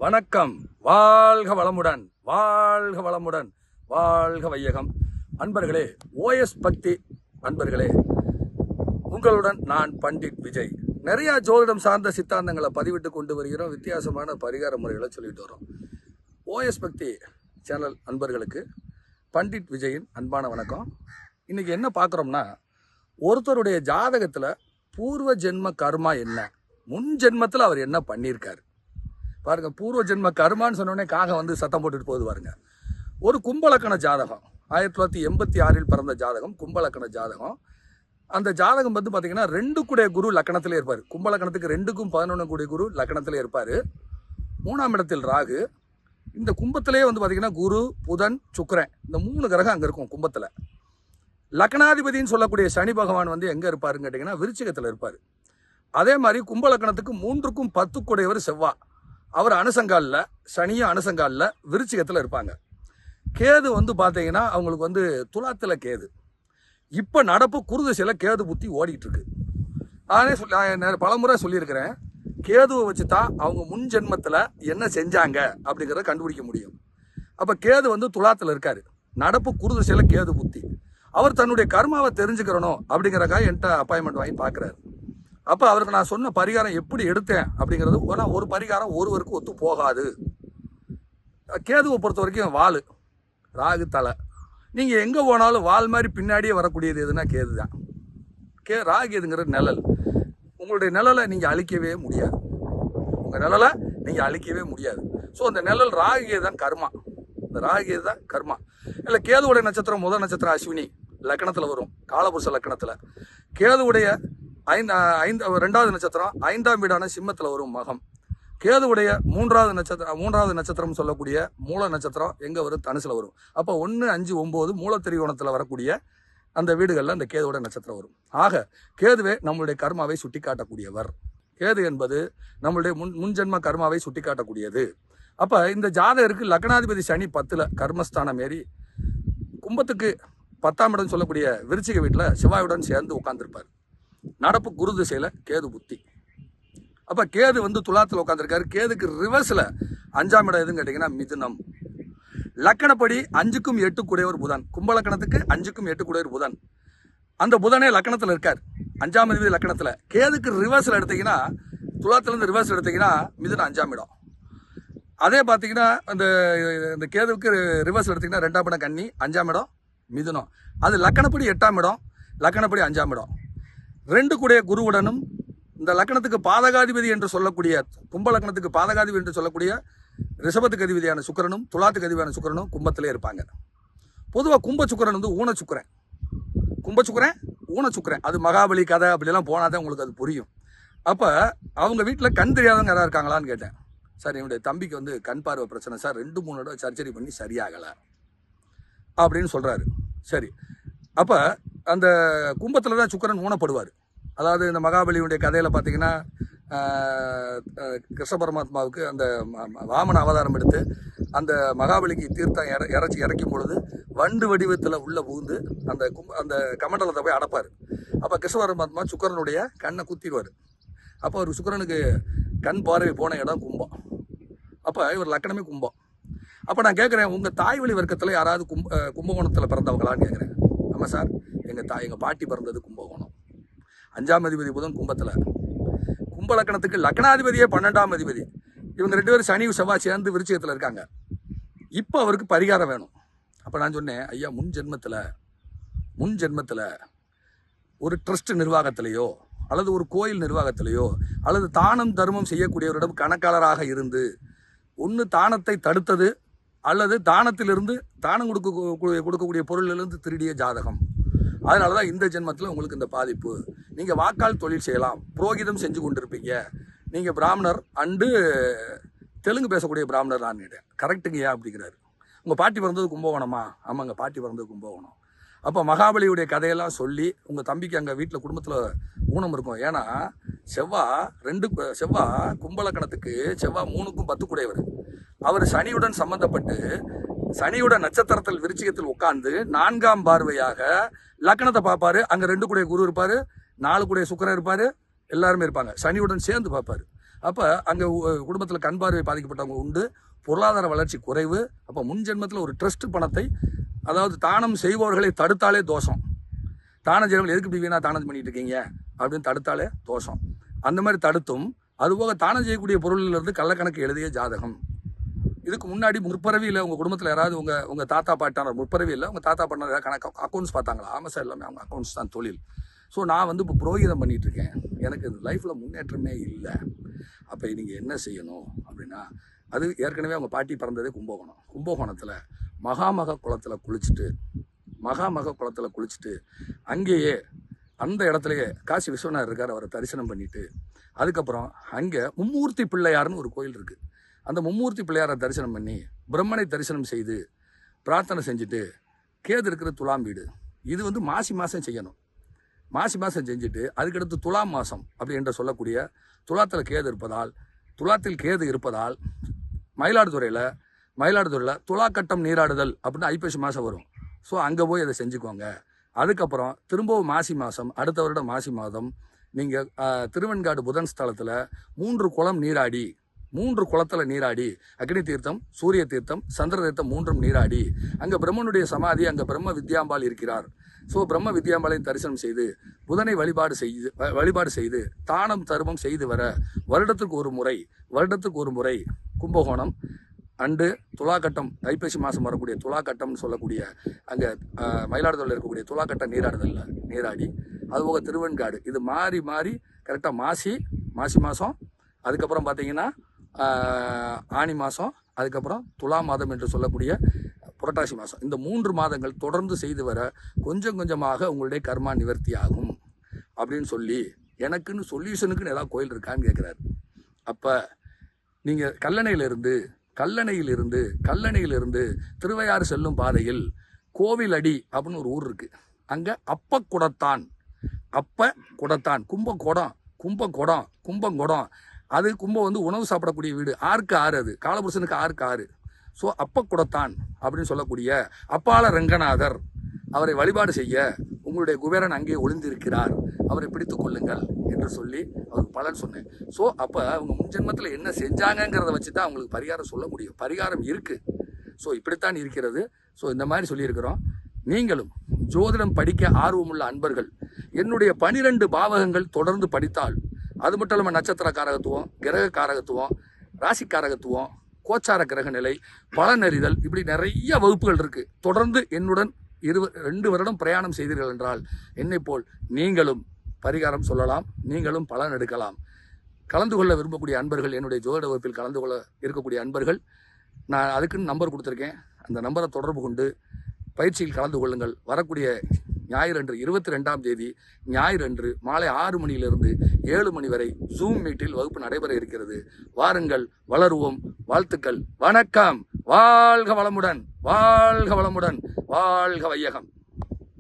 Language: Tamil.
வணக்கம். வாழ்க வளமுடன், வாழ்க வளமுடன், வாழ்க வையகம். அன்பர்களே, ஓஎஸ் பக்தி அன்பர்களே, உங்களுடன் நான் பண்டிட் விஜய். நிறைய ஜோதிடம் சார்ந்த சித்தாந்தங்களை பதிவிட்டு கொண்டு வருகிறோம். வித்தியாசமான பரிகார முறைகளை சொல்லிட்டு வரோம். ஓஎஸ் பக்தி சேனல் அன்பர்களுக்கு பண்டிட் விஜயின் அன்பான வணக்கம். இன்னைக்கு என்ன பார்க்குறோம்னா, ஒருத்தருடைய ஜாதகத்தில் பூர்வ ஜென்ம கர்மா என்ன, முன் ஜென்மத்தில் அவர் என்ன பண்ணியிருக்காரு பாருங்க. பூர்வ ஜென்ம கர்மான்னு சொன்னோடனே காகம் சத்தம் போட்டுட்டு போகுது பாருங்க. ஒரு கும்பலக்கண ஜாதகம், 1986 பிறந்த ஜாதகம், கும்பலக்கண ஜாதகம். அந்த ஜாதகம் பார்த்தீங்கன்னா 2 கூடிய குரு லக்கணத்திலே இருப்பார். கும்பலக்கணத்துக்கு 2க்கும் 11 கூடிய குரு லக்கணத்திலே இருப்பார். 3ஆம் இடத்தில் ராகு. இந்த கும்பத்திலே பார்த்தீங்கன்னா குரு, புதன், சுக்கிரன், இந்த 3 கிரகம் அங்கே இருக்கும் கும்பத்தில். லக்னாதிபதினு சொல்லக்கூடிய சனி பகவான் எங்கே இருப்பாருன்னு கேட்டிங்கன்னா விருச்சிகத்தில் இருப்பார். அதே மாதிரி கும்பலக்கணத்துக்கு 3க்கும் 10 கூடையவர் செவ்வாய். அவர் அனுசங்காலில், சனியும் அனுசங்காலில் விருச்சிகத்தில் இருப்பாங்க. கேது பார்த்தீங்கன்னா அவங்களுக்கு துலாத்தில் கேது. இப்போ நடப்பு குருதிசையில் கேது புத்தி ஓடிட்டு இருக்கு. நானே பலமுறை சொல்லியிருக்கிறேன், கேதுவை வச்சு தான் அவங்க முன் ஜென்மத்தில் என்ன செஞ்சாங்க அப்படிங்கிறத கண்டுபிடிக்க முடியும். அப்போ கேது துலாத்தில் இருக்காரு. நடப்பு குருதிசையில் கேது புத்தி. அவர் தன்னுடைய கர்மாவை தெரிஞ்சுக்கிறணும் அப்படிங்கிறக்காக என்கிட்ட அப்பாயின்மெண்ட் வாங்கி பார்க்குறாரு. அப்போ அவருக்கு நான் சொன்ன பரிகாரம் எப்படி எடுத்தேன் அப்படிங்கிறது, ஒரு பரிகாரம் ஒருவருக்கு ஒத்து போகாது. கேதுவை பொறுத்த வரைக்கும் வால், ராகு தலை. நீங்கள் எங்கே போனாலும் வால் மாதிரி பின்னாடியே வரக்கூடியது எதுனா கேது தான். ராகு எதுங்கிறது நிழல். உங்களுடைய நிழலை நீங்கள் அழிக்கவே முடியாது. உங்கள் நிழலை நீங்கள் அழிக்கவே முடியாது. ஸோ அந்த நிழல் ராகு தான் கர்மா. இந்த ராகு தான் கர்மா. இல்லை, கேதுவுடைய நட்சத்திரம் முதல் நட்சத்திரம் அஸ்வினி லக்கணத்தில் வரும், காலபுருஷ லக்கணத்தில். கேதுவுடைய 2வது நட்சத்திரம் 5ஆம் வீடான சிம்மத்தில் வரும், மகம். கேதுவுடைய 3வது நட்சத்திரம் சொல்லக்கூடிய மூல நட்சத்திரம் எங்கே வரும், தனுசில் வரும். அப்போ 1, 5, 9 மூலத்திரிகோணத்தில் வரக்கூடிய அந்த வீடுகளில் அந்த கேதுவுடைய நட்சத்திரம் வரும். ஆக கேதுவே நம்மளுடைய கர்மாவை சுட்டி காட்டக்கூடியவர். கேது என்பது நம்மளுடைய முன்ஜென்ம கர்மாவை சுட்டி காட்டக்கூடியது. அப்போ இந்த ஜாதகருக்கு லக்னாதிபதி சனி 10ல் கர்மஸ்தானம் ஏறி கும்பத்துக்கு 10ஆம் இடம் சொல்லக்கூடிய விருச்சிக வீட்டில் செவ்வாயுடன் சேர்ந்து உட்கார்ந்துருப்பார். நடப்பு குரு திசையில் கேது புத்தி. அப்போ கேது துலாத்தில் உட்காந்துருக்காரு. கேதுக்கு ரிவர்ஸில் 5ஆம் இடம் எதுன்னு கேட்டிங்கன்னா மிதுனம். லக்கணப்படி 5க்கும் 8 கூடையவர் புதன். கும்பலக்கணத்துக்கு 5க்கும் 8 கூடையவர் புதன். அந்த புதனே லக்கணத்தில் இருக்கார், 5ஆம் அதிபதி லக்கணத்தில். கேதுக்கு ரிவர்ஸில் எடுத்தீங்கன்னா, துலாத்திலேருந்து ரிவர்ஸ் எடுத்தீங்கன்னா மிதுனம் 5ஆம் இடம். அதே பார்த்தீங்கன்னா இந்த கேதுவுக்கு ரிவர்ஸ் எடுத்தீங்கன்னா 2ஆம் இடம் கன்னி, 5ஆம் இடம் மிதுனம். அது லக்கணப்படி 8ஆம் இடம், லக்கணப்படி 5ஆம் இடம். 2 கூடிய குருவுடனும் இந்த லக்கணத்துக்கு பாதகாதிபதி என்று சொல்லக்கூடிய, கும்ப லக்கணத்துக்கு பாதகாதிபதி என்று சொல்லக்கூடிய ரிஷபத்துக்கு அதிபதியான சுக்கிரனும் துலாத்துக்கு அதிபதியான சுக்கிரனும் கும்பத்திலே இருப்பாங்க. பொதுவாக கும்ப சுக்கிரன் ஊனச்சுக்கிரன். கும்பச்சுக்கிரன் ஊனச்சுக்கிரன். அது மகாபலி கதை அப்படிலாம் போனாதான் உங்களுக்கு அது புரியும். அப்போ அவங்க வீட்டில் கண் தெரியாதவங்க யாராவது இருக்காங்களான்னு கேட்டேன். சார், என்னுடைய தம்பிக்கு கண் பார்வை பிரச்சனை சார், 2-3 தடவை சர்ஜரி பண்ணி சரியாகலை அப்படின்னு சொல்கிறாரு. சரி, அப்போ அந்த கும்பத்தில் தான் சுக்கிரன் ஊனப்படுவார். அதாவது இந்த மகாபலியுடைய கதையில் பார்த்தீங்கன்னா, கிருஷ்ண பரமாத்மாவுக்கு அந்த வாமன அவதாரம் எடுத்து அந்த மகாபலிக்கு தீர்த்தம் இறக்கும் பொழுது வண்டு வடிவத்தில் உள்ள புகுந்து அந்த கமண்டலத்தை போய் அடைப்பார். அப்போ கிருஷ்ண பரமாத்மா சுக்கிரனுடைய கண்ணை குத்திடுவார். அப்போ அவர் சுக்கிரனுக்கு கண் பார்வை போன இடம் கும்பம். அப்போ இவர் லக்கணமே கும்பம். அப்போ நான் கேட்குறேன், உங்கள் தாய் வழி வர்க்கத்தில் யாராவது கும்பகோணத்தில் பிறந்தவங்களான்னு கேட்குறேன். ஆமாம் சார், எங்கள் பாட்டி பிறந்தது கும்பகோணம். 5ஆம் அதிபதி புதன் கும்பத்தில். கும்ப லக்கணத்துக்கு லக்னாதிபதியே 12ஆம் அதிபதி. இவங்க 2 பேரும் சனி செவ்வாய் சேர்ந்து விருச்சிகத்தில் இருக்காங்க. இப்போ அவருக்கு பரிகாரம் வேணும். அப்போ நான் சொன்னேன், ஐயா, முன் ஜென்மத்தில் ஒரு ட்ரஸ்ட் நிர்வாகத்திலேயோ அல்லது ஒரு கோயில் நிர்வாகத்திலேயோ அல்லது தானம் தர்மம் செய்யக்கூடியவரிடம் கணக்காளராக இருந்து ஒன்று தானத்தை தடுத்தது அல்லது தானத்திலிருந்து தானம் கொடுக்கக்கூடிய பொருளிலிருந்து திருடிய ஜாதகம். அதனால தான் இந்த ஜென்மத்தில் உங்களுக்கு இந்த பாதிப்பு. நீங்கள் வாக்கால் தொழில் செய்யலாம், புரோகிதம் செஞ்சு கொண்டிருப்பீங்க, நீங்கள் பிராமணர் அண்டு தெலுங்கு பேசக்கூடிய பிராமணர் நான் கேட்டேன். கரெக்டுங்கய்யா அப்படிங்கிறாரு. உங்கள் பாட்டி பிறந்தது கும்பகோணமா? ஆமாங்க, பாட்டி பிறந்தது கும்பகோணம். அப்போ மகாபலியுடைய கதையெல்லாம் சொல்லி உங்கள் தம்பிக்கு அங்கே வீட்டில் குடும்பத்தில் ஊனம் இருக்கும். ஏன்னா செவ்வாய் கும்பலக்கணத்துக்கு செவ்வாய் 3க்கும் 10 கூடையவர். அவர் சனியுடன் சம்பந்தப்பட்டு சனியுடன் நட்சத்திரத்தில் விருச்சிகத்தில் உட்கார்ந்து 4ஆம் பார்வையாக லக்கணத்தை பார்ப்பாரு. அங்கே 2 கூடிய குரு இருப்பார், 4 கூடிய சுக்கிரன் இருப்பார், எல்லாருமே இருப்பாங்க. சனியுடன் சேர்ந்து பார்ப்பாரு. அப்போ அங்கே குடும்பத்தில் கண் பார்வை பாதிக்கப்பட்டவங்க உண்டு, பொருளாதார வளர்ச்சி குறைவு. அப்போ முன் ஜென்மத்தில் ஒரு ட்ரஸ்ட் பணத்தை, அதாவது தானம் செய்பவர்களை தடுத்தாலே தோஷம். தானம் செய்யறவங்க எதுக்கு இப்படி வீணா தானம் பண்ணிட்டு இருக்கீங்க அப்படின்னு தடுத்தாலே தோஷம். அந்த மாதிரி தடுத்தும், அதுபோக தானம் செய்யக்கூடிய பொருளிலிருந்து கள்ளக்கணக்கு எழுதிய ஜாதகம். இதுக்கு முன்னாடி முற்பறவியில் உங்கள் குடும்பத்தில் யாராவது உங்கள் தாத்தா பாட்டானர் முற்பறவியில் உங்கள் தாத்தா பாட்டானர் ஏதாவது கணக்கு அக்கௌண்ட்ஸ் பார்த்தாங்களா? ஆமாம் சார், எல்லாமே அவங்க அக்கௌண்ட்ஸ் தான் தொழில். ஸோ நான் வந்து இப்போ புரோகிதம் பண்ணிகிட்டு இருக்கேன், எனக்கு லைஃப்பில் முன்னேற்றமே இல்லை. அப்போ நீங்கள் என்ன செய்யணும் அப்படின்னா, அது ஏற்கனவே அவங்க பாட்டி பிறந்ததே கும்பகோணம். கும்பகோணத்தில் மகாமக குளத்தில் குளிச்சுட்டு அங்கேயே அந்த இடத்துலையே காசி விஸ்வநாதர் இருக்கார், அவரை தரிசனம் பண்ணிவிட்டு அதுக்கப்புறம் அங்கே மும்மூர்த்தி பிள்ளையார்னு ஒரு கோயில் இருக்குது. அந்த மும்மூர்த்தி பிள்ளையாரை தரிசனம் பண்ணி பிரம்மனை தரிசனம் செய்து பிரார்த்தனை செஞ்சுட்டு, கேது இருக்கிற துலாம் வீடு இது வந்து மாசி மாதம் செய்யணும். மாசி மாதம் செஞ்சுட்டு அதுக்கடுத்து துலாம் மாதம் அப்படி என்று சொல்லக்கூடிய துலாத்தில் கேது இருப்பதால் மயிலாடுதுறையில் துலாக்கட்டம் நீராடுதல் அப்படின்னு ஐப்பசி மாதம் வரும். ஸோ அங்கே போய் அதை செஞ்சுக்கோங்க. அதுக்கப்புறம் திரும்பவும் மாசி மாதம், அடுத்த வருடம் மாசி மாதம் நீங்கள் திருவெண்காடு புதன் ஸ்தலத்தில் 3 குளத்தில் நீராடி அக்னி தீர்த்தம், சூரிய தீர்த்தம், சந்திர தீர்த்தம் 3ம் நீராடி, அங்கே பிரம்மனுடைய சமாதி, அங்கே பிரம்ம வித்யாம்பாள் இருக்கிறார். ஸோ பிரம்ம வித்யாம்பாளையும் தரிசனம் செய்து புதனை வழிபாடு செய்து தானம் தர்மம் செய்து வர வருடத்துக்கு ஒரு முறை கும்பகோணம் அண்டு துலாக்கட்டம், ஐப்பசி மாதம் வரக்கூடிய துலாக்கட்டம்னு சொல்லக்கூடிய அங்கே மயிலாடுதுறையில் இருக்கக்கூடிய துலாக்கட்ட நீராடி, அதுபோக திருவெண்காடு, இது மாறி கரெக்டாக மாசி மாதம், அதுக்கப்புறம் பார்த்தீங்கன்னா ஆனி மாதம், அதுக்கப்புறம் துலா மாதம் என்று சொல்லக்கூடிய புரட்டாசி மாதம், இந்த 3 மாதங்கள் தொடர்ந்து செய்து வர கொஞ்சம் கொஞ்சமாக உங்களுடைய கர்மா நிவர்த்தி ஆகும் அப்படின்னு சொல்லி, எனக்குன்னு சொல்யூஷனுக்குன்னு ஏதாவது கோயில் இருக்கான்னு கேட்குறாரு. அப்போ நீங்கள் கல்லணையிலிருந்து திருவையாறு செல்லும் பாதையில் கோவிலடி அப்படின்னு ஒரு ஊர் இருக்குது. அங்கே அப்பக்குடத்தான் கும்பங்கொடம், அது கும்பம் வந்து உணவு சாப்பிடக்கூடிய வீடு, 6க்கு 6, அது காலபுருஷனுக்கு 6க்கு 6. ஸோ அப்பக்குடத்தான் அப்படின்னு சொல்லக்கூடிய அப்பால ரங்கநாதர், அவரை வழிபாடு செய்ய உங்களுடைய குபேரன் அங்கே ஒளிந்திருக்கிறார், அவரை பிடித்து கொள்ளுங்கள் என்று சொல்லி அவருக்கு பலன் சொன்னேன். ஸோ அப்போ அவங்க முன்ஜென்மத்தில் என்ன செஞ்சாங்கங்கிறத வச்சு தான் அவங்களுக்கு பரிகாரம் சொல்ல முடியும். பரிகாரம் இருக்குது. ஸோ இப்படித்தான் இருக்கிறது. ஸோ இந்த மாதிரி சொல்லியிருக்கிறோம். நீங்களும் ஜோதிடம் படிக்க ஆர்வமுள்ள அன்பர்கள் என்னுடைய 12 பாவகங்கள் தொடர்ந்து படித்தால், அது மட்டும் இல்லாமல் நட்சத்திர காரகத்துவம், கிரக காரகத்துவம், ராசி காரகத்துவம், கோச்சார கிரக நிலை, பலனறிதல், இப்படி நிறைய வகுப்புகள் இருக்குது. தொடர்ந்து என்னுடன் 2 வருடம் பிரயாணம் செய்தீர்கள் என்றால் என்னை போல் நீங்களும் பரிகாரம் சொல்லலாம், நீங்களும் பலன் எடுக்கலாம். கலந்து கொள்ள விரும்பக்கூடிய அன்பர்கள், என்னுடைய ஜோதிட வகுப்பில் கலந்து கொள்ள இருக்கக்கூடிய அன்பர்கள், நான் அதுக்குன்னு நம்பர் கொடுத்துருக்கேன். அந்த நம்பரை தொடர்பு கொண்டு பயிற்சியில் கலந்து கொள்ளுங்கள். வரக்கூடிய ஞாயிறு அன்று 22ஆம் தேதி ஞாயிறு அன்று மாலை 6 மணியிலிருந்து 7 மணி வரை ஜூம் மீட்டில் வகுப்பு நடைபெற இருக்கிறது. வாருங்கள், வளருவோம். வாழ்த்துக்கள். வணக்கம். வாழ்க வளமுடன், வாழ்க வையகம்.